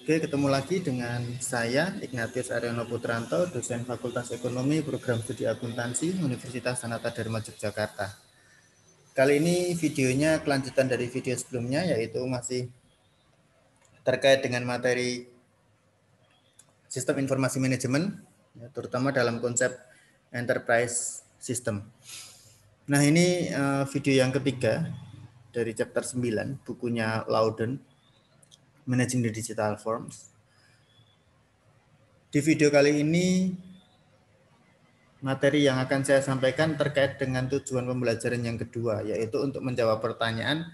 Oke, ketemu lagi dengan saya Ignatius Aryono Putranto, dosen Fakultas Ekonomi Program Studi Akuntansi Universitas Sanata Dharma Yogyakarta. Kali ini videonya kelanjutan dari video sebelumnya, yaitu masih terkait dengan materi sistem informasi manajemen, terutama dalam konsep enterprise system. Nah, ini video yang ketiga dari chapter 9 bukunya Loudon, Managing the Digital Forms. Di video kali ini materi yang akan saya sampaikan terkait dengan tujuan pembelajaran yang kedua, yaitu untuk menjawab pertanyaan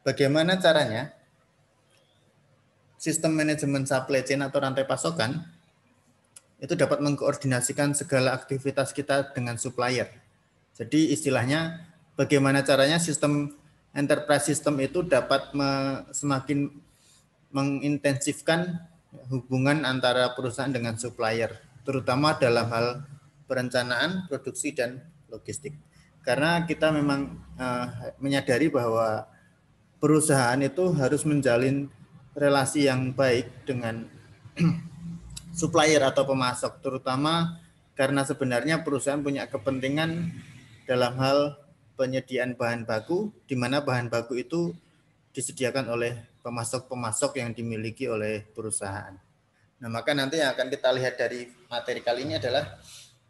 bagaimana caranya sistem manajemen supply chain atau rantai pasokan itu dapat mengkoordinasikan segala aktivitas kita dengan supplier. Jadi istilahnya bagaimana caranya sistem enterprise system itu dapat semakin mengintensifkan hubungan antara perusahaan dengan supplier, terutama dalam hal perencanaan, produksi, dan logistik. Karena kita memang menyadari bahwa perusahaan itu harus menjalin relasi yang baik dengan supplier atau pemasok, terutama karena sebenarnya perusahaan punya kepentingan dalam hal penyediaan bahan baku, di mana bahan baku itu disediakan oleh pemasok-pemasok yang dimiliki oleh perusahaan. Nah, maka nanti yang akan kita lihat dari materi kali ini adalah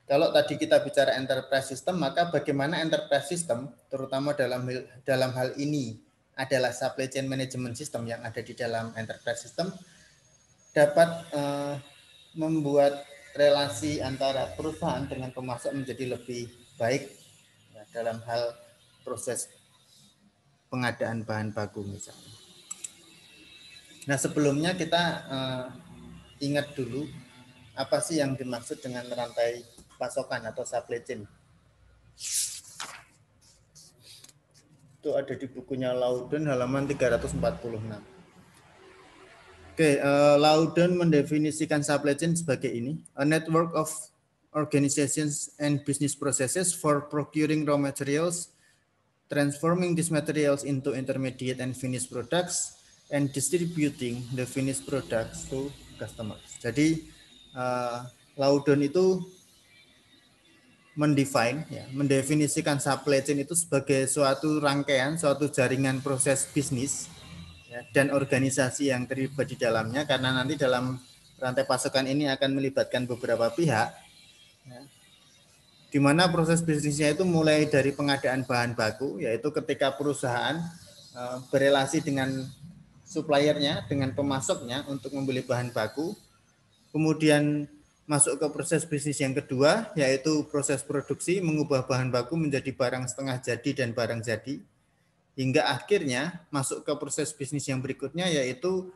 kalau tadi kita bicara enterprise system, maka bagaimana enterprise system, terutama dalam hal ini adalah supply chain management system yang ada di dalam enterprise system, dapat membuat relasi antara perusahaan dengan pemasok menjadi lebih baik ya, dalam hal proses pengadaan bahan baku misalnya. Nah, sebelumnya kita ingat dulu apa sih yang dimaksud dengan rantai pasokan atau supply chain. Itu ada di bukunya Loudon halaman 346. Oke, Loudon mendefinisikan supply chain sebagai ini, a network of organizations and business processes for procuring raw materials, transforming these materials into intermediate and finished products, and distributing the finished products to customers. Jadi Loudon itu mendefinisikan supply chain itu sebagai suatu rangkaian, suatu jaringan proses bisnis ya, dan organisasi yang terlibat di dalamnya, karena nanti dalam rantai pasokan ini akan melibatkan beberapa pihak, ya, di mana proses bisnisnya itu mulai dari pengadaan bahan baku, yaitu ketika perusahaan berelasi dengan suppliernya, dengan pemasoknya untuk membeli bahan baku, kemudian masuk ke proses bisnis yang kedua, yaitu proses produksi, mengubah bahan baku menjadi barang setengah jadi dan barang jadi, hingga akhirnya masuk ke proses bisnis yang berikutnya, yaitu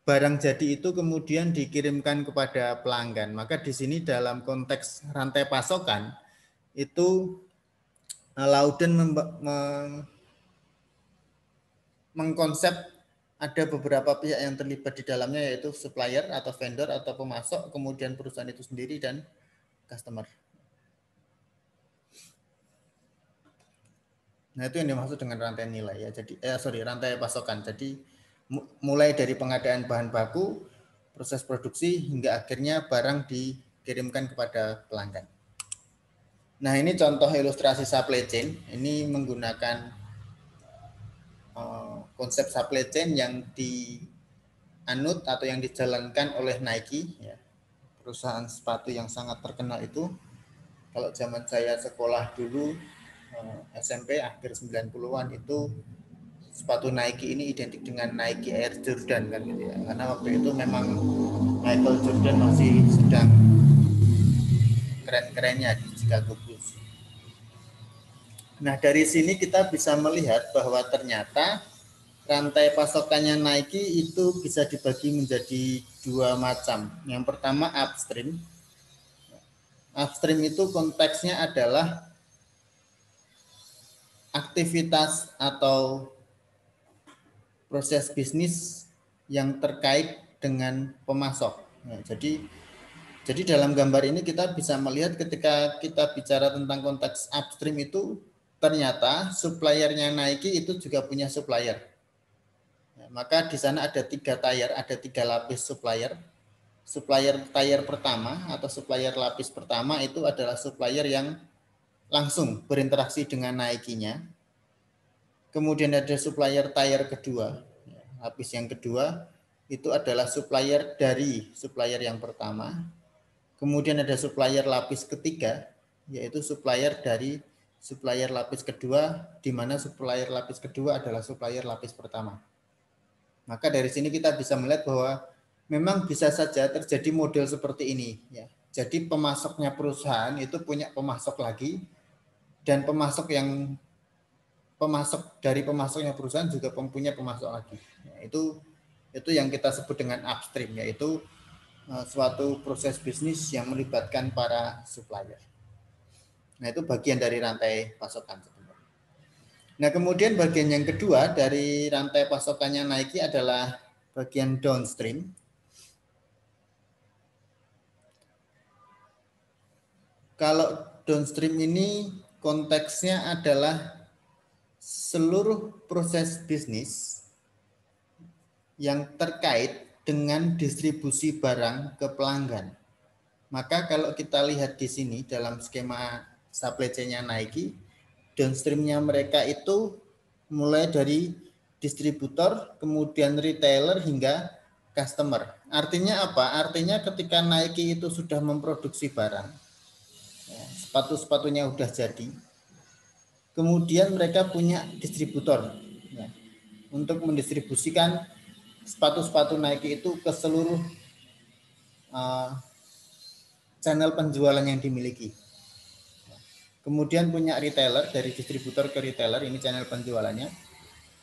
barang jadi itu kemudian dikirimkan kepada pelanggan. Maka di sini dalam konteks rantai pasokan itu Loudon mengkonsep ada beberapa pihak yang terlibat di dalamnya, yaitu supplier atau vendor atau pemasok, kemudian perusahaan itu sendiri, dan customer. Nah, itu yang dimaksud dengan rantai nilai ya. Jadi rantai pasokan. Jadi mulai dari pengadaan bahan baku, proses produksi, hingga akhirnya barang dikirimkan kepada pelanggan. Nah, ini contoh ilustrasi supply chain. Ini menggunakan konsep supply chain yang dianut atau yang dijalankan oleh Nike, ya, perusahaan sepatu yang sangat terkenal itu. Kalau zaman saya sekolah dulu, SMP akhir 90-an, itu sepatu Nike ini identik dengan Nike Air Jordan kan gitu ya. Karena waktu itu memang Michael Jordan masih sedang keren-kerennya di Chicago Bulls. Nah, dari sini kita bisa melihat bahwa ternyata rantai pasokannya Nike itu bisa dibagi menjadi dua macam. Yang pertama upstream. Upstream itu konteksnya adalah aktivitas atau proses bisnis yang terkait dengan pemasok. Nah, jadi dalam gambar ini kita bisa melihat ketika kita bicara tentang konteks upstream itu ternyata suppliernya Nike itu juga punya supplier. Maka di sana ada 3 tier, ada 3 lapis supplier. Supplier tier pertama atau supplier lapis pertama itu adalah supplier yang langsung berinteraksi dengan Nike-nya. Kemudian ada supplier tier kedua. Lapis yang kedua itu adalah supplier dari supplier yang pertama. Kemudian ada supplier lapis ketiga, yaitu supplier dari supplier lapis kedua, di mana supplier lapis kedua adalah supplier lapis pertama. Maka dari sini kita bisa melihat bahwa memang bisa saja terjadi model seperti ini. Ya. Jadi pemasoknya perusahaan itu punya pemasok lagi, dan pemasok dari pemasoknya perusahaan juga punya pemasok lagi. Ya, itu yang kita sebut dengan upstream, yaitu suatu proses bisnis yang melibatkan para supplier. Nah, itu bagian dari rantai pasokan sebenarnya. Nah, kemudian bagian yang kedua dari rantai pasokannya Nike adalah bagian downstream. Kalau downstream ini konteksnya adalah seluruh proses bisnis yang terkait dengan distribusi barang ke pelanggan. Maka kalau kita lihat di sini dalam skema supply chain-nya Nike, downstream-nya mereka itu mulai dari distributor, kemudian retailer hingga customer. Artinya apa? Artinya ketika Nike itu sudah memproduksi barang, ya, sepatu-sepatunya sudah jadi, kemudian mereka punya distributor, ya, untuk mendistribusikan sepatu-sepatu Nike itu ke seluruh channel penjualan yang dimiliki. Kemudian punya retailer, dari distributor ke retailer, ini channel penjualannya.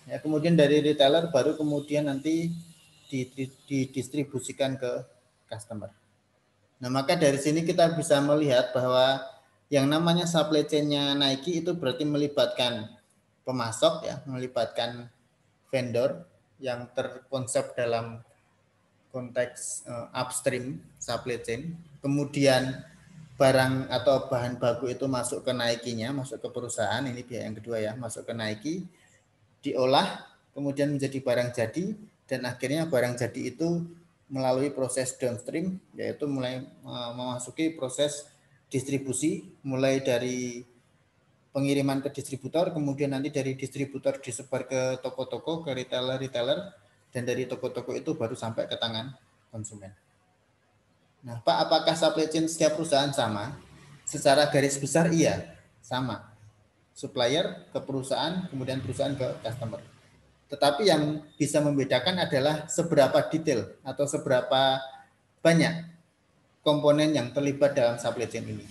Ya, kemudian dari retailer baru kemudian nanti didistribusikan ke customer. Nah, maka dari sini kita bisa melihat bahwa yang namanya supply chain-nya Nike itu berarti melibatkan pemasok, ya, melibatkan vendor yang terkonsep dalam konteks upstream supply chain. Kemudian barang atau bahan baku itu masuk ke Nike-nya, masuk ke perusahaan, ini biaya yang kedua, ya, masuk ke Nike, diolah, kemudian menjadi barang jadi, dan akhirnya barang jadi itu melalui proses downstream, yaitu mulai memasuki proses distribusi, mulai dari pengiriman ke distributor, kemudian nanti dari distributor disebar ke toko-toko, ke retailer-retailer, dan dari toko-toko itu baru sampai ke tangan konsumen. Nah, Pak, apakah supply chain setiap perusahaan sama? Secara garis besar iya, sama. Supplier ke perusahaan, kemudian perusahaan ke customer. Tetapi yang bisa membedakan adalah seberapa detail atau seberapa banyak komponen yang terlibat dalam supply chain ini.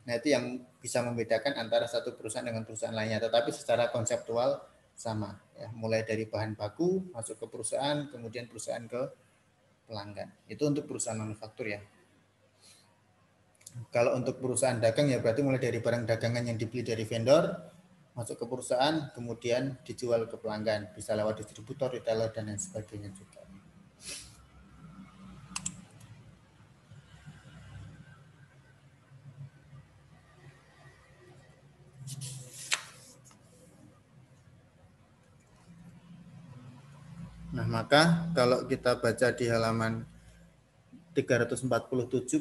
Nah, itu yang bisa membedakan antara satu perusahaan dengan perusahaan lainnya. Tetapi secara konseptual sama. Ya, mulai dari bahan baku masuk ke perusahaan, kemudian perusahaan ke pelanggan. Itu untuk perusahaan manufaktur, ya. Kalau untuk perusahaan dagang, ya berarti mulai dari barang dagangan yang dibeli dari vendor masuk ke perusahaan, kemudian dijual ke pelanggan, bisa lewat distributor, retailer, dan lain sebagainya juga. Nah, maka kalau kita baca di halaman 347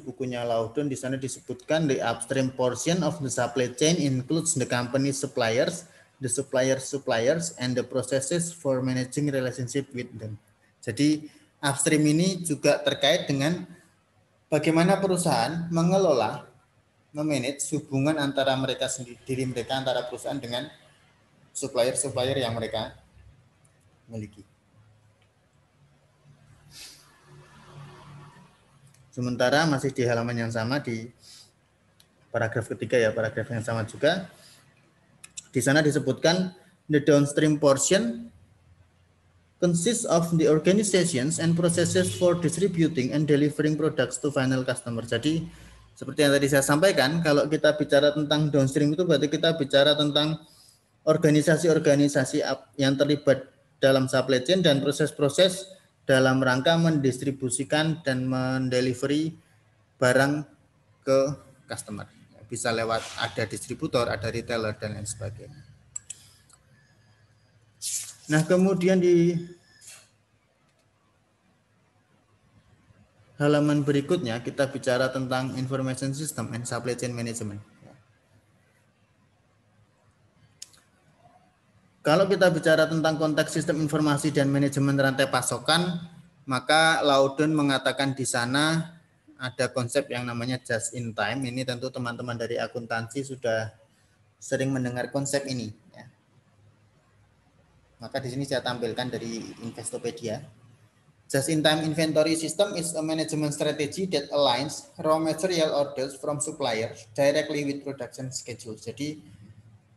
bukunya Laudon, di sana disebutkan the upstream portion of the supply chain includes the company suppliers, the suppliers, and the processes for managing relationship with them. Jadi upstream ini juga terkait dengan bagaimana perusahaan mengelola, memanage hubungan antara mereka sendiri, diri mereka, antara perusahaan dengan supplier-supplier yang mereka miliki. Sementara masih di halaman yang sama, di paragraf ketiga, ya, paragraf yang sama juga, di sana disebutkan the downstream portion consists of the organizations and processes for distributing and delivering products to final customer. Jadi seperti yang tadi saya sampaikan, kalau kita bicara tentang downstream itu berarti kita bicara tentang organisasi-organisasi yang terlibat dalam supply chain dan proses-proses dalam rangka mendistribusikan dan mendelivery barang ke customer. Bisa lewat ada distributor, ada retailer, dan lain sebagainya. Nah, kemudian di halaman berikutnya kita bicara tentang information system and supply chain management. Kalau kita bicara tentang konteks sistem informasi dan manajemen rantai pasokan, maka Laudon mengatakan di sana ada konsep yang namanya just in time. Ini tentu teman-teman dari akuntansi sudah sering mendengar konsep ini. Ya. Maka di sini saya tampilkan dari Investopedia. Just in time inventory system is a management strategy that aligns raw material orders from suppliers directly with production schedule. Jadi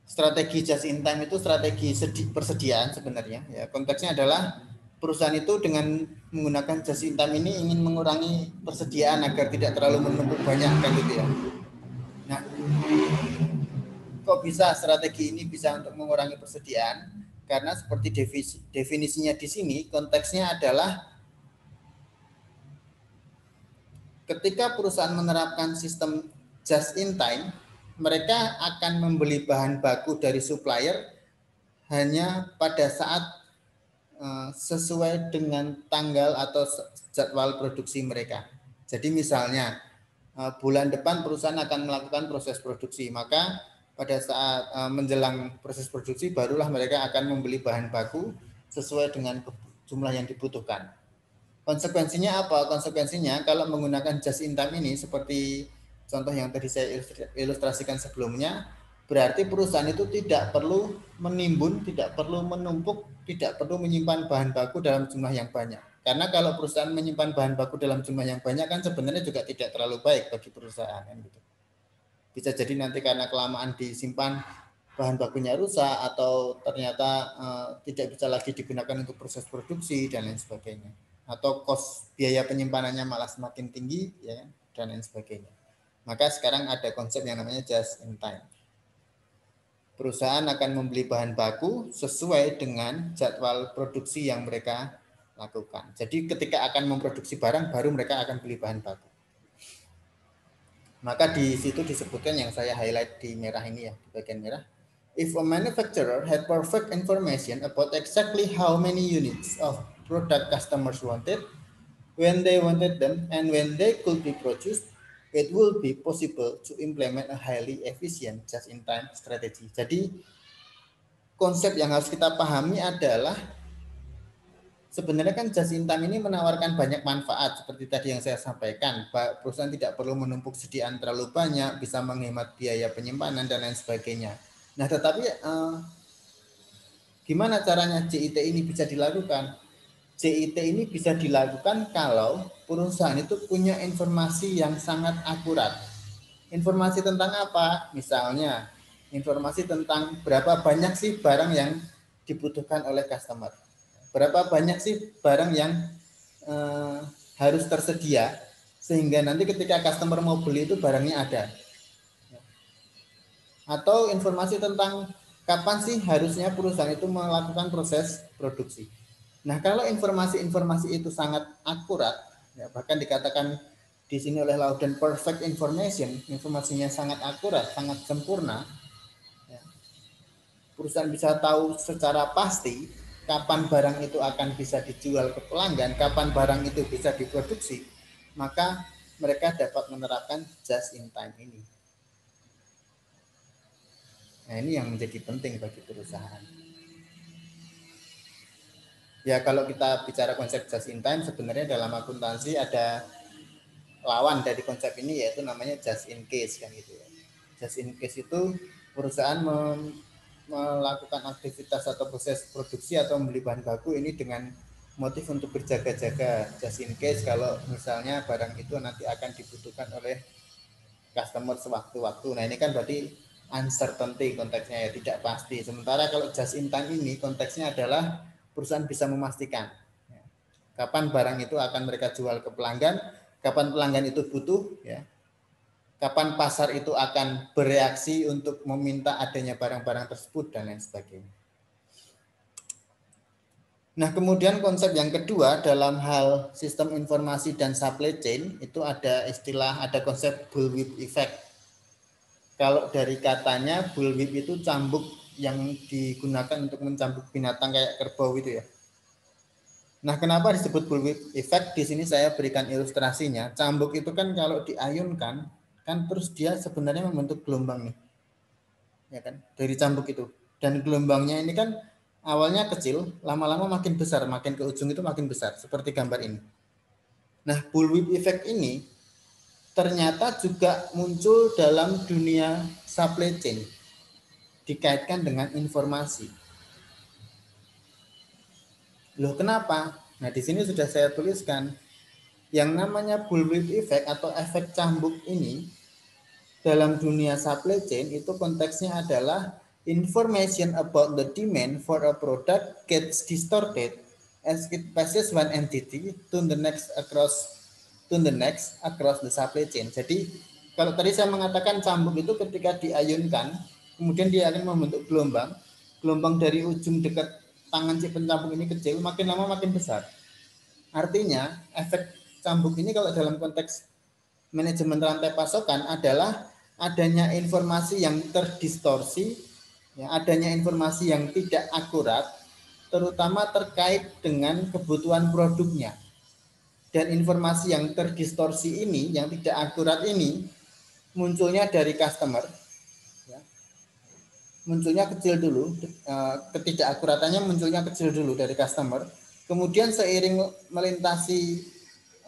strategi just in time itu strategi persediaan sebenarnya. Ya, konteksnya adalah perusahaan itu dengan menggunakan just in time ini ingin mengurangi persediaan agar tidak terlalu menumpuk banyak kan gitu ya. Nah, kok bisa strategi ini bisa untuk mengurangi persediaan? Karena seperti definisinya di sini konteksnya adalah ketika perusahaan menerapkan sistem just in time, mereka akan membeli bahan baku dari supplier hanya pada saat sesuai dengan tanggal atau jadwal produksi mereka. Jadi misalnya bulan depan perusahaan akan melakukan proses produksi, maka pada saat menjelang proses produksi barulah mereka akan membeli bahan baku sesuai dengan jumlah yang dibutuhkan. Konsekuensinya apa? Konsekuensinya kalau menggunakan just in time ini seperti contoh yang tadi saya ilustrasikan sebelumnya, berarti perusahaan itu tidak perlu menimbun, tidak perlu menumpuk, tidak perlu menyimpan bahan baku dalam jumlah yang banyak. Karena kalau perusahaan menyimpan bahan baku dalam jumlah yang banyak kan sebenarnya juga tidak terlalu baik bagi perusahaan kan gitu. Bisa jadi nanti karena kelamaan disimpan bahan bakunya rusak atau ternyata tidak bisa lagi digunakan untuk proses produksi dan lain sebagainya. Atau kos biaya penyimpanannya malah semakin tinggi ya dan lain sebagainya. Maka sekarang ada konsep yang namanya just in time. Perusahaan akan membeli bahan baku sesuai dengan jadwal produksi yang mereka lakukan. Jadi ketika akan memproduksi barang baru mereka akan beli bahan baku. Maka di situ disebutkan yang saya highlight di merah ini ya, di bagian merah. If a manufacturer had perfect information about exactly how many units of product customers wanted, when they wanted them, and when they could be produced, it will be possible to implement a highly efficient just-in-time strategy. Jadi konsep yang harus kita pahami adalah sebenarnya kan just in time ini menawarkan banyak manfaat seperti tadi yang saya sampaikan. Perusahaan tidak perlu menumpuk sediaan terlalu banyak, bisa menghemat biaya penyimpanan dan lain sebagainya. Nah, tetapi gimana caranya JIT ini bisa dilakukan? JIT ini bisa dilakukan kalau perusahaan itu punya informasi yang sangat akurat. Informasi tentang apa? Misalnya, informasi tentang berapa banyak sih barang yang dibutuhkan oleh customer. Berapa banyak sih barang yang harus tersedia sehingga nanti ketika customer mau beli itu barangnya ada. Atau informasi tentang kapan sih harusnya perusahaan itu melakukan proses produksi. Nah, kalau informasi-informasi itu sangat akurat, ya, bahkan dikatakan di sini oleh Laudon perfect information, informasinya sangat akurat, sangat sempurna, ya, perusahaan bisa tahu secara pasti kapan barang itu akan bisa dijual ke pelanggan, kapan barang itu bisa diproduksi, maka mereka dapat menerapkan just in time ini. Nah, ini yang menjadi penting bagi perusahaan. Ya, kalau kita bicara konsep just in time, sebenarnya dalam akuntansi ada lawan dari konsep ini yaitu namanya just in case kan gitu ya. Just in case itu perusahaan melakukan aktivitas atau proses produksi atau membeli bahan baku ini dengan motif untuk berjaga-jaga just in case kalau misalnya barang itu nanti akan dibutuhkan oleh customer sewaktu-waktu. Nah, ini kan berarti uncertainty konteksnya ya, tidak pasti. Sementara kalau just in time ini konteksnya adalah perusahaan bisa memastikan kapan barang itu akan mereka jual ke pelanggan, kapan pelanggan itu butuh, ya, kapan pasar itu akan bereaksi untuk meminta adanya barang-barang tersebut dan lain sebagainya. Nah, kemudian konsep yang kedua dalam hal sistem informasi dan supply chain itu ada istilah, ada konsep bullwhip effect. Kalau dari katanya bullwhip itu cambuk yang digunakan untuk mencambuk binatang kayak kerbau itu ya. Nah, kenapa disebut bullwhip effect? Di sini saya berikan ilustrasinya. Cambuk itu kan kalau diayunkan, kan terus dia sebenarnya membentuk gelombang nih. Ya kan? Dari cambuk itu. Dan gelombangnya ini kan awalnya kecil, lama-lama makin besar, makin ke ujung itu makin besar, seperti gambar ini. Nah, bullwhip effect ini ternyata juga muncul dalam dunia supply chain, dikaitkan dengan informasi. Loh, kenapa? Nah, di sini sudah saya tuliskan yang namanya bullwhip effect atau efek cambuk ini dalam dunia supply chain itu konteksnya adalah information about the demand for a product gets distorted as it passes one entity to the next across the supply chain. Jadi kalau tadi saya mengatakan cambuk itu ketika diayunkan, kemudian dia akan membentuk gelombang. Gelombang dari ujung dekat tangan si pencambuk ini kecil, makin lama makin besar. Artinya efek cambuk ini kalau dalam konteks manajemen rantai pasokan adalah adanya informasi yang terdistorsi, ya, adanya informasi yang tidak akurat, terutama terkait dengan kebutuhan produknya. Dan informasi yang terdistorsi ini, yang tidak akurat ini, munculnya dari customer, ya. Munculnya kecil dulu, ketidakakuratannya munculnya kecil dulu dari customer, kemudian seiring melintasi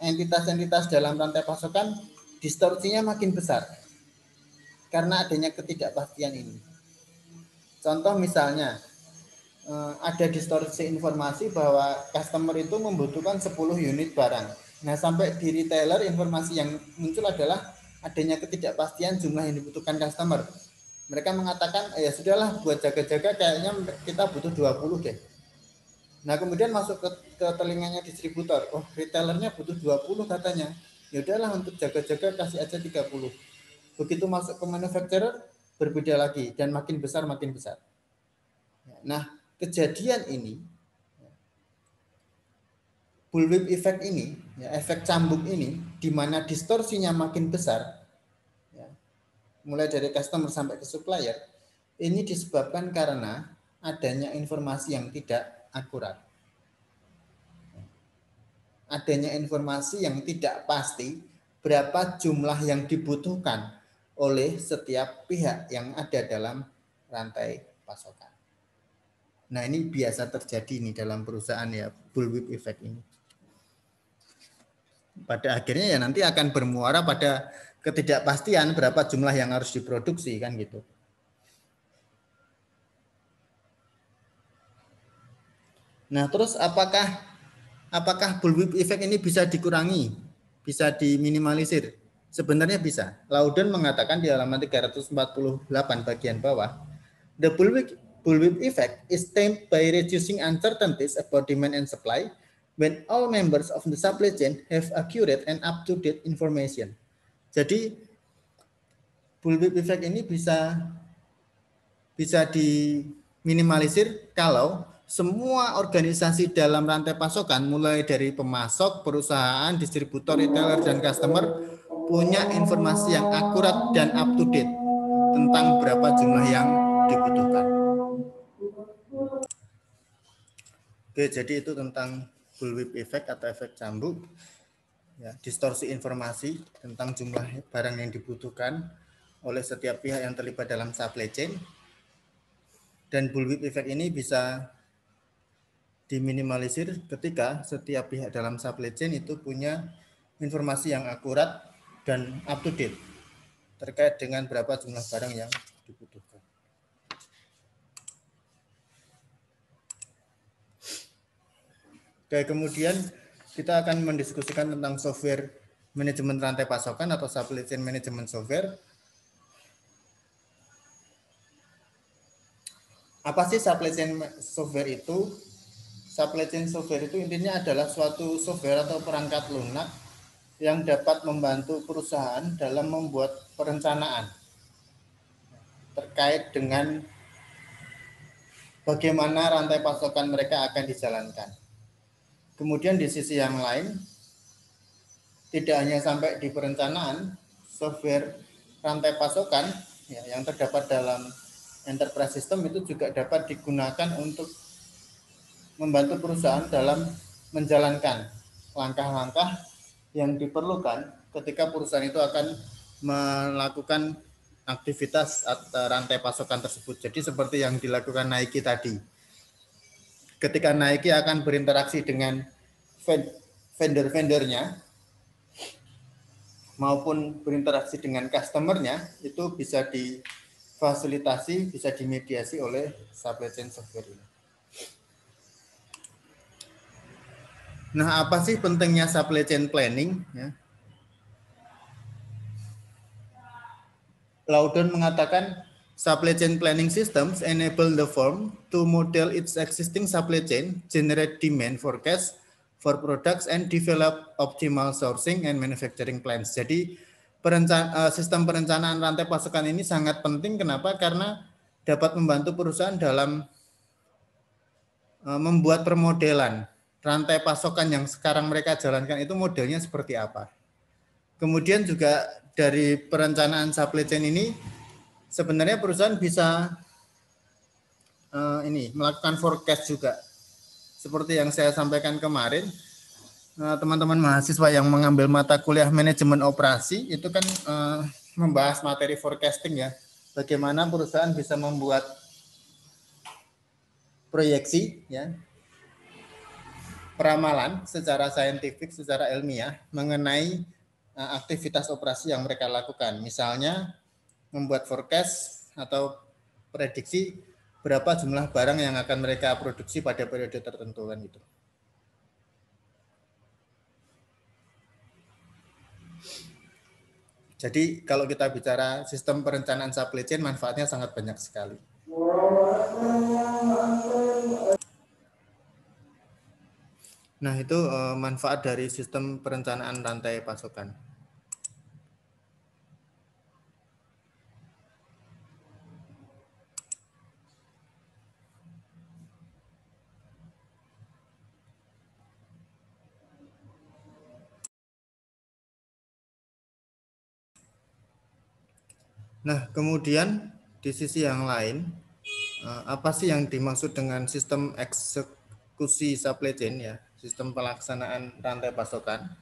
entitas-entitas dalam rantai pasokan, distorsinya makin besar karena adanya ketidakpastian ini. Contoh misalnya, ada distorsi informasi bahwa customer itu membutuhkan 10 unit barang. Nah, sampai di retailer informasi yang muncul adalah adanya ketidakpastian jumlah yang dibutuhkan customer. Mereka mengatakan, ya sudahlah buat jaga-jaga kayaknya kita butuh 20 deh. Nah, kemudian masuk ke telinganya distributor. Oh, retailernya butuh 20 katanya. Ya udahlah untuk jaga-jaga kasih aja 30. Begitu masuk ke manufacturer berbeda lagi dan makin besar makin besar. Nah, kejadian ini, bullwhip effect ini, ya, efek cambuk ini, di mana distorsinya makin besar, ya, mulai dari customer sampai ke supplier, ini disebabkan karena adanya informasi yang tidak akurat. Adanya informasi yang tidak pasti berapa jumlah yang dibutuhkan oleh setiap pihak yang ada dalam rantai pasokan. Nah, ini biasa terjadi nih dalam perusahaan ya, bullwhip effect ini. Pada akhirnya ya nanti akan bermuara pada ketidakpastian berapa jumlah yang harus diproduksi kan gitu. Nah, terus apakah bullwhip effect ini bisa dikurangi, bisa diminimalisir? Sebenarnya bisa. Lauden mengatakan di halaman 348 bagian bawah, the bullwhip effect is tamed by reducing uncertainties about demand and supply when all members of the supply chain have accurate and up-to-date information. Jadi bullwhip effect ini bisa diminimalisir kalau semua organisasi dalam rantai pasokan mulai dari pemasok, perusahaan, distributor, retailer, dan customer punya informasi yang akurat dan up to date tentang berapa jumlah yang dibutuhkan. Oke, jadi itu tentang bullwhip effect atau efek cambuk. Ya, distorsi informasi tentang jumlah barang yang dibutuhkan oleh setiap pihak yang terlibat dalam supply chain. Dan bullwhip effect ini bisa diminimalisir ketika setiap pihak dalam supply chain itu punya informasi yang akurat dan up to date terkait dengan berapa jumlah barang yang dibutuhkan. Oke, kemudian kita akan mendiskusikan tentang software manajemen rantai pasokan atau supply chain management software. Apa sih supply chain software itu? Supply chain software itu intinya adalah suatu software atau perangkat lunak yang dapat membantu perusahaan dalam membuat perencanaan terkait dengan bagaimana rantai pasokan mereka akan dijalankan. Kemudian di sisi yang lain, tidak hanya sampai di perencanaan, software rantai pasokan ya, yang terdapat dalam enterprise system itu juga dapat digunakan untuk membantu perusahaan dalam menjalankan langkah-langkah yang diperlukan ketika perusahaan itu akan melakukan aktivitas rantai pasokan tersebut. Jadi seperti yang dilakukan Nike tadi. Ketika Nike akan berinteraksi dengan vendor-vendornya maupun berinteraksi dengan customernya, itu bisa difasilitasi, bisa dimediasi oleh supply chain software ini. Nah, apa sih pentingnya supply chain planning? Ya. Loudon mengatakan supply chain planning systems enable the firm to model its existing supply chain, generate demand forecast for products, and develop optimal sourcing and manufacturing plans. Jadi sistem perencanaan rantai pasokan ini sangat penting. Kenapa? Karena dapat membantu perusahaan dalam membuat permodelan rantai pasokan yang sekarang mereka jalankan itu modelnya seperti apa. Kemudian juga dari perencanaan supply chain ini sebenarnya perusahaan bisa melakukan forecast juga. Seperti yang saya sampaikan kemarin, teman-teman mahasiswa yang mengambil mata kuliah manajemen operasi itu kan membahas materi forecasting ya. Bagaimana perusahaan bisa membuat proyeksi ya, peramalan secara saintifik, secara ilmiah mengenai aktivitas operasi yang mereka lakukan. Misalnya membuat forecast atau prediksi berapa jumlah barang yang akan mereka produksi pada periode tertentu kan gitu. Jadi kalau kita bicara sistem perencanaan supply chain, manfaatnya sangat banyak sekali. Nah, itu manfaat dari sistem perencanaan rantai pasokan. Nah, kemudian di sisi yang lain, apa sih yang dimaksud dengan sistem eksekusi supply chain ya, sistem pelaksanaan rantai pasokan?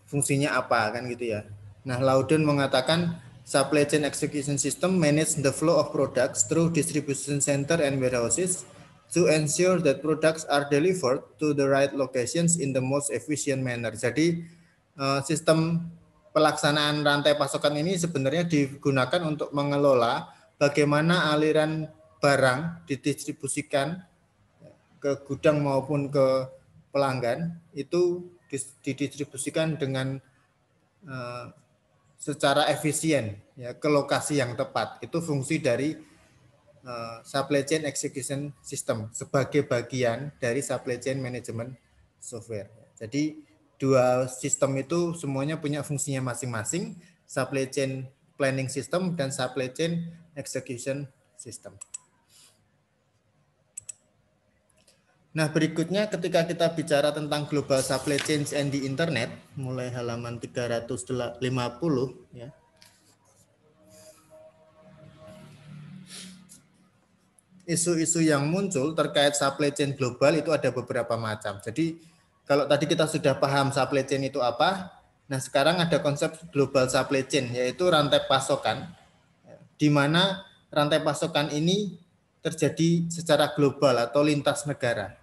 Fungsinya apa kan gitu ya. Nah, Loudon mengatakan supply chain execution system manage the flow of products through distribution center and warehouses to ensure that products are delivered to the right locations in the most efficient manner. Jadi sistem pelaksanaan rantai pasokan ini sebenarnya digunakan untuk mengelola bagaimana aliran barang didistribusikan ke gudang maupun ke pelanggan itu didistribusikan dengan secara efisien ya ke lokasi yang tepat. Itu fungsi dari supply chain execution system sebagai bagian dari supply chain management software. Jadi dua sistem itu semuanya punya fungsinya masing-masing, supply chain planning system dan supply chain execution system. Nah, berikutnya ketika kita bicara tentang global supply chain and the internet, mulai halaman 350 ya. Isu-isu yang muncul terkait supply chain global itu ada beberapa macam. Jadi kalau tadi kita sudah paham supply chain itu apa, nah sekarang ada konsep global supply chain yaitu rantai pasokan, di mana rantai pasokan ini terjadi secara global atau lintas negara.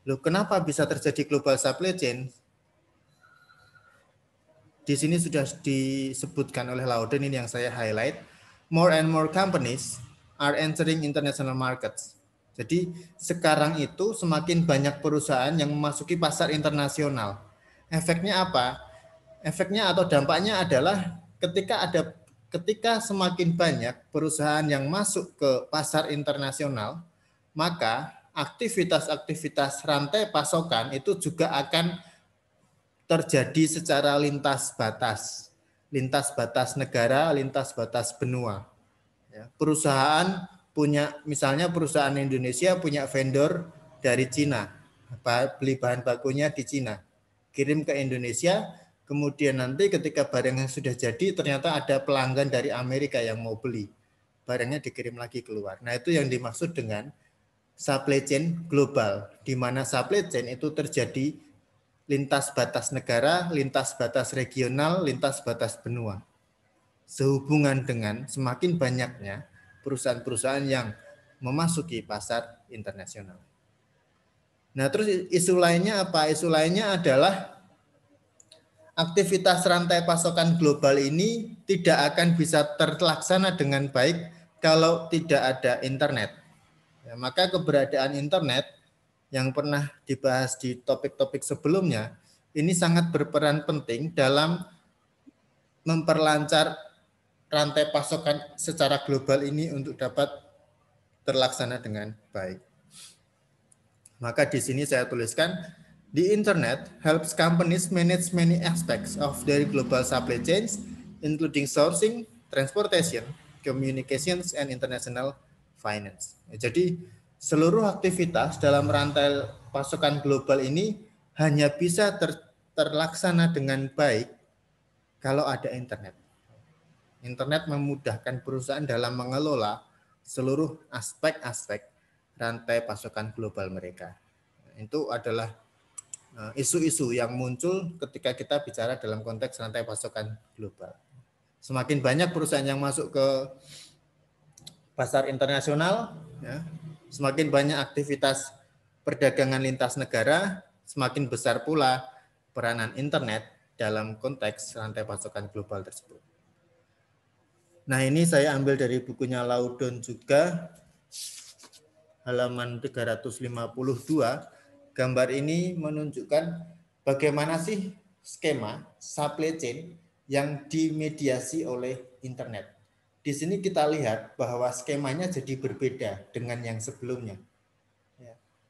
Loh, kenapa bisa terjadi global supply chain? Di sini sudah disebutkan oleh Loudon, ini yang saya highlight. More and more companies are entering international markets. Jadi sekarang itu semakin banyak perusahaan yang memasuki pasar internasional. Efeknya apa? Efeknya atau dampaknya adalah ketika semakin banyak perusahaan yang masuk ke pasar internasional, maka aktivitas-aktivitas rantai pasokan itu juga akan terjadi secara lintas batas negara, lintas batas benua. Ya, perusahaan punya, misalnya perusahaan Indonesia punya vendor dari Cina, beli bahan bakunya di Cina, kirim ke Indonesia, kemudian nanti ketika barangnya sudah jadi ternyata ada pelanggan dari Amerika yang mau beli. barangnya dikirim lagi keluar. Nah, itu yang dimaksud dengan supply chain global, di mana supply chain itu terjadi lintas batas negara, lintas batas regional, lintas batas benua. Sehubungan dengan semakin banyaknya perusahaan-perusahaan yang memasuki pasar internasional. Nah, terus isu lainnya apa? Isu lainnya adalah aktivitas rantai pasokan global ini tidak akan bisa terlaksana dengan baik kalau tidak ada internet. Ya, maka keberadaan internet yang pernah dibahas di topik-topik sebelumnya ini sangat berperan penting dalam memperlancar rantai pasokan secara global ini untuk dapat terlaksana dengan baik. Maka di sini saya tuliskan, the internet helps companies manage many aspects of their global supply chains, including sourcing, transportation, communications, and international finance. Jadi seluruh aktivitas dalam rantai pasokan global ini hanya bisa terlaksana dengan baik kalau ada internet. Internet memudahkan perusahaan dalam mengelola seluruh aspek-aspek rantai pasokan global mereka. Itu adalah isu-isu yang muncul ketika kita bicara dalam konteks rantai pasokan global. Semakin banyak perusahaan yang masuk ke pasar internasional, ya, semakin banyak aktivitas perdagangan lintas negara, semakin besar pula peranan internet dalam konteks rantai pasokan global tersebut. Nah, ini saya ambil dari bukunya Laudon juga, halaman 352. Gambar ini menunjukkan bagaimana sih skema supply chain yang dimediasi oleh internet. Di sini kita lihat bahwa skemanya jadi berbeda dengan yang sebelumnya.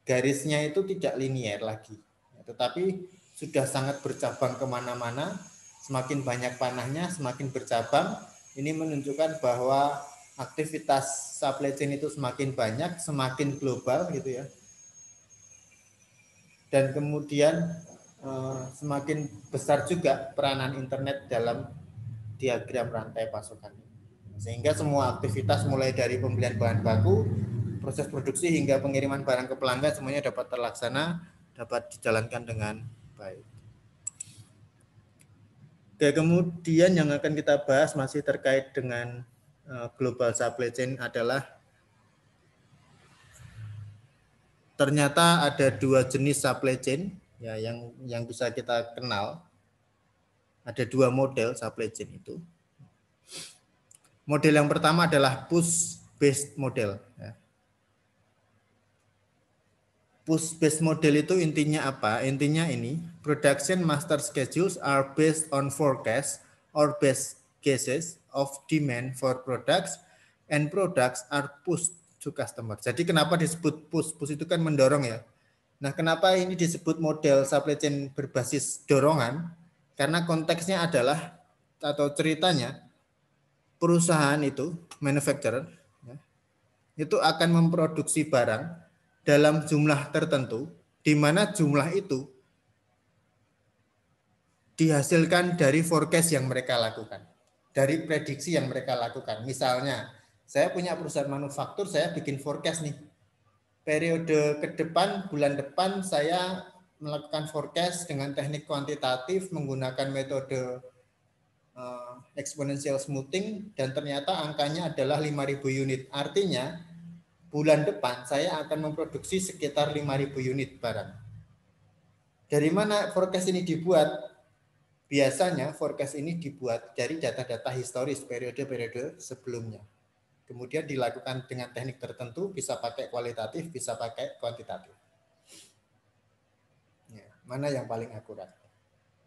Garisnya itu tidak linier lagi, tetapi sudah sangat bercabang kemana-mana. Semakin banyak panahnya, semakin bercabang. Ini menunjukkan bahwa aktivitas supply chain itu semakin banyak, semakin global gitu ya. Dan kemudian semakin besar juga peranan internet dalam diagram rantai pasokan. Sehingga semua aktivitas mulai dari pembelian bahan baku, proses produksi hingga pengiriman barang ke pelanggan semuanya dapat terlaksana, dapat dijalankan dengan baik. Oke, kemudian yang akan kita bahas masih terkait dengan global supply chain adalah ternyata ada dua jenis supply chain ya yang bisa kita kenal. Ada dua model supply chain itu. Model yang pertama adalah push based model. Ya. Push based model itu intinya apa? Intinya ini, production master schedules are based on forecast or best guesses of demand for products and products are pushed to customer. Jadi kenapa disebut push? Push itu kan mendorong ya. Nah, kenapa ini disebut model supply chain berbasis dorongan? Karena konteksnya adalah atau ceritanya perusahaan itu, manufacturer, ya, itu akan memproduksi barang dalam jumlah tertentu, di mana jumlah itu dihasilkan dari forecast yang mereka lakukan, dari prediksi yang mereka lakukan. Misalnya, saya punya perusahaan manufaktur, saya bikin forecast nih. Periode ke depan, bulan depan saya melakukan forecast dengan teknik kuantitatif menggunakan metode exponential smoothing dan ternyata angkanya adalah 5.000 unit. Artinya bulan depan saya akan memproduksi sekitar 5.000 unit barang. Dari mana forecast ini dibuat? Biasanya forecast ini dibuat dari data-data historis periode-periode sebelumnya. Kemudian dilakukan dengan teknik tertentu, bisa pakai kualitatif, bisa pakai kuantitatif. Ya, mana yang paling akurat?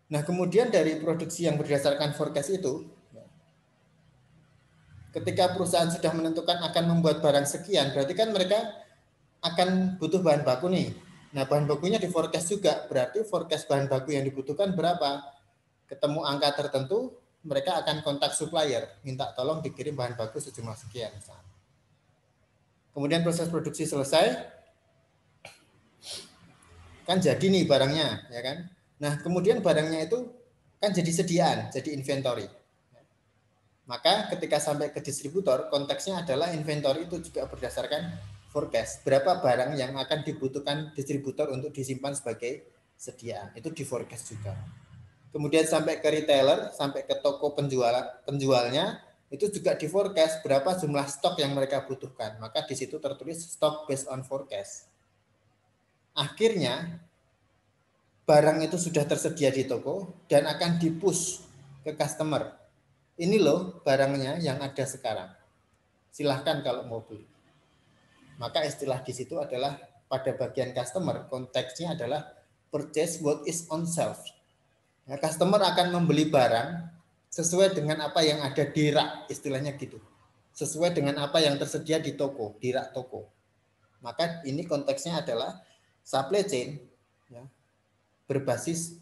Nah, kemudian dari produksi yang berdasarkan forecast itu, ketika perusahaan sudah menentukan akan membuat barang sekian, berarti kan mereka akan butuh bahan baku nih. Nah, bahan bakunya di forecast juga, berarti forecast bahan baku yang dibutuhkan berapa? Ketemu angka tertentu, mereka akan kontak supplier, minta tolong dikirim bahan baku sejumlah sekian. Kemudian proses produksi selesai, kan jadi nih barangnya, ya kan? Nah, kemudian barangnya itu kan jadi sediaan, jadi inventory. Maka ketika sampai ke distributor, konteksnya adalah inventory itu juga berdasarkan forecast. Berapa barang yang akan dibutuhkan distributor untuk disimpan sebagai sediaan. Itu di forecast juga. Kemudian sampai ke retailer, sampai ke toko penjualnya, itu juga di forecast berapa jumlah stok yang mereka butuhkan. Maka di situ tertulis stock based on forecast. Akhirnya barang itu sudah tersedia di toko dan akan dipush ke customer. Ini loh barangnya yang ada sekarang. Silahkan kalau mau beli. Maka istilah di situ adalah pada bagian customer, konteksnya adalah purchase what is on shelf. Nah, customer akan membeli barang sesuai dengan apa yang ada di rak, istilahnya gitu. Sesuai dengan apa yang tersedia di toko, di rak toko. Maka ini konteksnya adalah supply chain ya, berbasis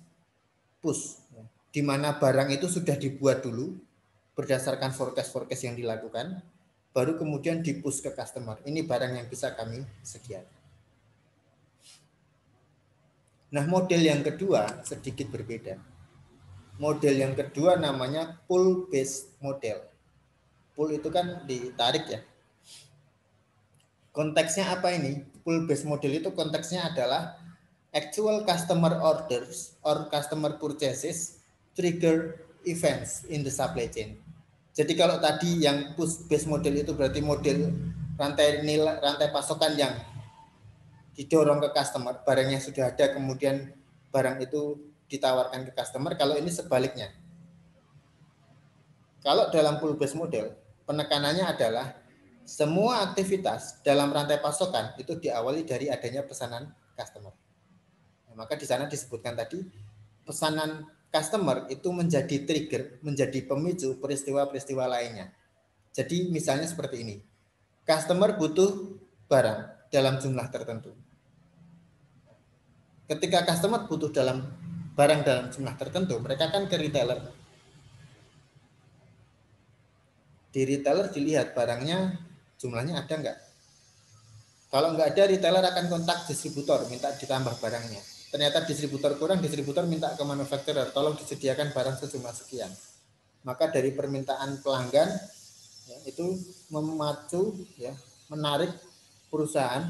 push, ya, di mana barang itu sudah dibuat dulu berdasarkan forecast-forecast yang dilakukan, baru kemudian di-push ke customer. Ini barang yang bisa kami sediakan. Nah, model yang kedua sedikit berbeda. Model yang kedua namanya pull based model. Pull itu kan ditarik ya. Konteksnya apa ini? Pull based model itu konteksnya adalah actual customer orders or customer purchases trigger events in the supply chain. Jadi kalau tadi yang push based model itu berarti model rantai pasokan yang didorong ke customer, barangnya sudah ada kemudian barang itu ditawarkan ke customer. Kalau ini sebaliknya. Kalau dalam pull based model, penekanannya adalah semua aktivitas dalam rantai pasokan itu diawali dari adanya pesanan customer. Nah, maka di sana disebutkan tadi pesanan customer itu menjadi trigger, menjadi pemicu peristiwa-peristiwa lainnya. Jadi misalnya seperti ini. Customer butuh barang dalam jumlah tertentu. Ketika customer butuh barang dalam jumlah tertentu, mereka kan ke retailer. Di retailer dilihat barangnya jumlahnya ada enggak. Kalau enggak ada, retailer akan kontak distributor minta ditambah barangnya. Ternyata distributor kurang, distributor minta ke manufacturer, tolong disediakan barang sejumlah sekian. Maka dari permintaan pelanggan ya, itu memacu ya, menarik perusahaan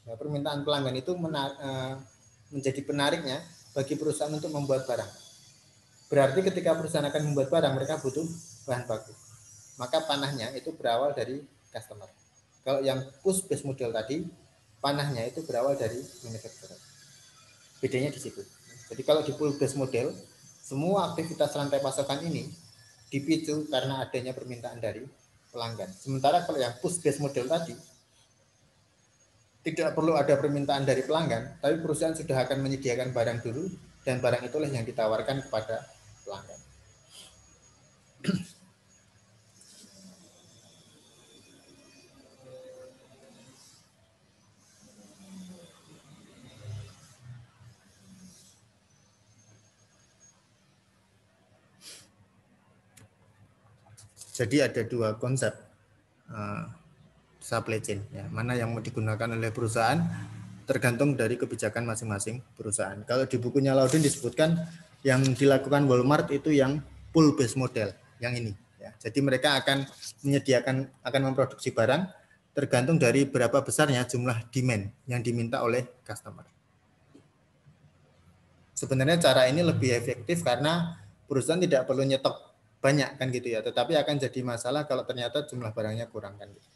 ya, permintaan pelanggan itu menjadi penariknya bagi perusahaan untuk membuat barang. Berarti ketika perusahaan akan membuat barang, mereka butuh bahan baku. Maka panahnya itu berawal dari customer. Kalau yang push based model tadi, panahnya itu berawal dari manufacturer. Bedanya di situ. Jadi kalau di pull based model, semua aktivitas rantai pasokan ini dipicu karena adanya permintaan dari pelanggan. Sementara kalau yang push based model tadi, tidak perlu ada permintaan dari pelanggan, tapi perusahaan sudah akan menyediakan barang dulu dan barang itulah yang ditawarkan kepada pelanggan. Jadi ada dua konsep supply chain, ya, mana yang mau digunakan oleh perusahaan tergantung dari kebijakan masing-masing perusahaan. Kalau di bukunya Laudin disebutkan yang dilakukan Walmart itu yang pull based model, yang ini. Ya. Jadi mereka akan akan memproduksi barang tergantung dari berapa besarnya jumlah demand yang diminta oleh customer. Sebenarnya cara ini lebih efektif karena perusahaan tidak perlu nyetok banyak kan gitu ya, tetapi akan jadi masalah kalau ternyata jumlah barangnya kurang kan gitu.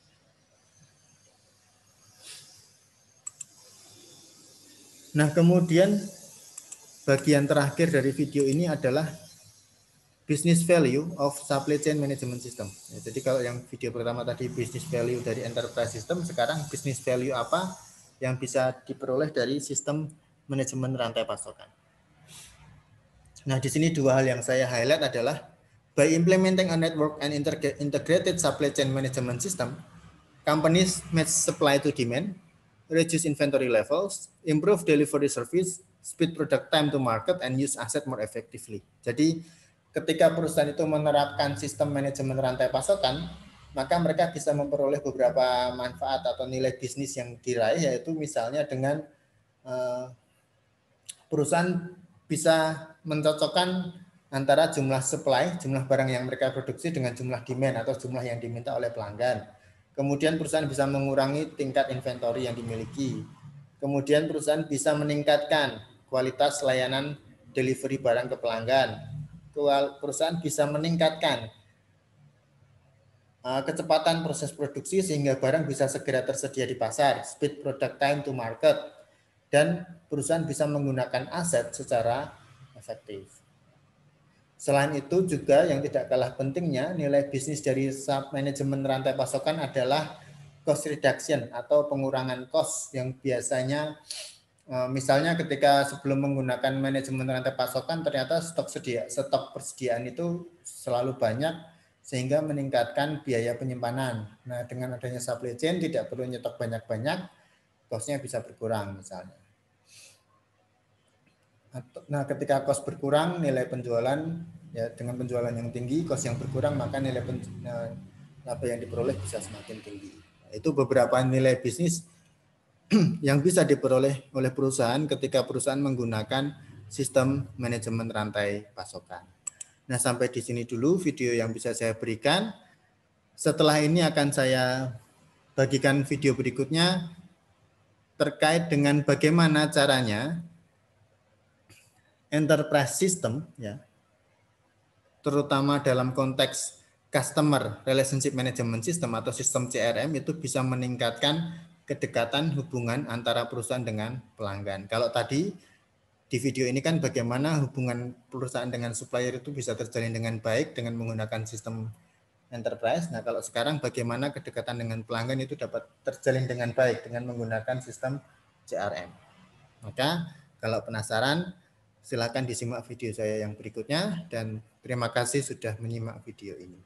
Nah, kemudian bagian terakhir dari video ini adalah business value of supply chain management system. Ya, jadi kalau yang video pertama tadi business value dari enterprise system, sekarang business value apa yang bisa diperoleh dari sistem manajemen rantai pasokan. Nah, di sini dua hal yang saya highlight adalah by implementing a network and integrated supply chain management system, companies match supply to demand, reduce inventory levels, improve delivery service, speed product time to market, and use asset more effectively. Jadi, ketika perusahaan itu menerapkan sistem manajemen rantai pasokan, maka mereka bisa memperoleh beberapa manfaat atau nilai bisnis yang diraih, yaitu misalnya dengan perusahaan bisa mencocokkan antara jumlah supply, jumlah barang yang mereka produksi dengan jumlah demand atau jumlah yang diminta oleh pelanggan. Kemudian perusahaan bisa mengurangi tingkat inventory yang dimiliki. Kemudian perusahaan bisa meningkatkan kualitas layanan delivery barang ke pelanggan. Perusahaan bisa meningkatkan kecepatan proses produksi sehingga barang bisa segera tersedia di pasar, speed product time to market, dan perusahaan bisa menggunakan aset secara efektif. Selain itu juga yang tidak kalah pentingnya, nilai bisnis dari manajemen rantai pasokan adalah cost reduction atau pengurangan cost yang biasanya misalnya ketika sebelum menggunakan manajemen rantai pasokan ternyata stok persediaan itu selalu banyak sehingga meningkatkan biaya penyimpanan. Nah, dengan adanya supply chain tidak perlu nyetok banyak-banyak, costnya bisa berkurang misalnya. Nah, ketika cost berkurang, nilai penjualan ya dengan penjualan yang tinggi, cost yang berkurang, maka nilai laba yang diperoleh bisa semakin tinggi. Itu beberapa nilai bisnis yang bisa diperoleh oleh perusahaan ketika perusahaan menggunakan sistem manajemen rantai pasokan. Nah, sampai di sini dulu video yang bisa saya berikan. Setelah ini akan saya bagikan video berikutnya terkait dengan bagaimana caranya enterprise system ya, terutama dalam konteks customer relationship management system atau sistem CRM itu bisa meningkatkan kedekatan hubungan antara perusahaan dengan pelanggan. Kalau tadi di video ini kan bagaimana hubungan perusahaan dengan supplier itu bisa terjalin dengan baik dengan menggunakan sistem enterprise. Nah, kalau sekarang bagaimana kedekatan dengan pelanggan itu dapat terjalin dengan baik dengan menggunakan sistem CRM. Maka kalau penasaran, silakan disimak video saya yang berikutnya dan terima kasih sudah menyimak video ini.